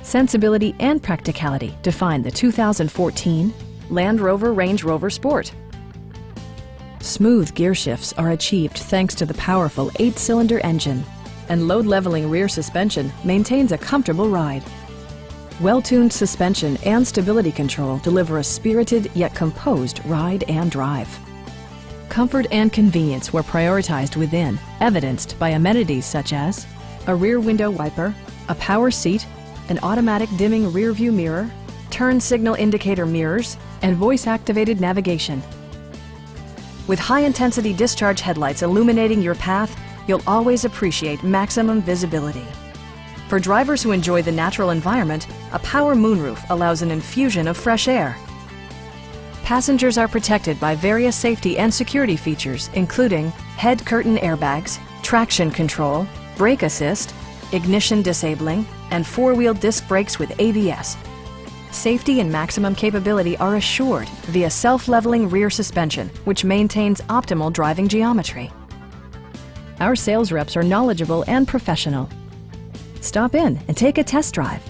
Sensibility and practicality define the 2014 Land Rover Range Rover Sport. Smooth gear shifts are achieved thanks to the powerful 8-cylinder engine, and load-leveling rear suspension maintains a comfortable ride. Well-tuned suspension and stability control deliver a spirited yet composed ride and drive. Comfort and convenience were prioritized within, evidenced by amenities such as a rear window wiper, a power seat, an automatic dimming rear-view mirror, turn signal indicator mirrors, and voice-activated navigation. With high-intensity discharge headlights illuminating your path, you'll always appreciate maximum visibility. For drivers who enjoy the natural environment, a power moonroof allows an infusion of fresh air. Passengers are protected by various safety and security features, including head curtain airbags, traction control, brake assist, ignition disabling, and 4-wheel disc brakes with ABS. Safety and maximum capability are assured via self-leveling rear suspension, which maintains optimal driving geometry. Our sales reps are knowledgeable and professional. Stop in and take a test drive.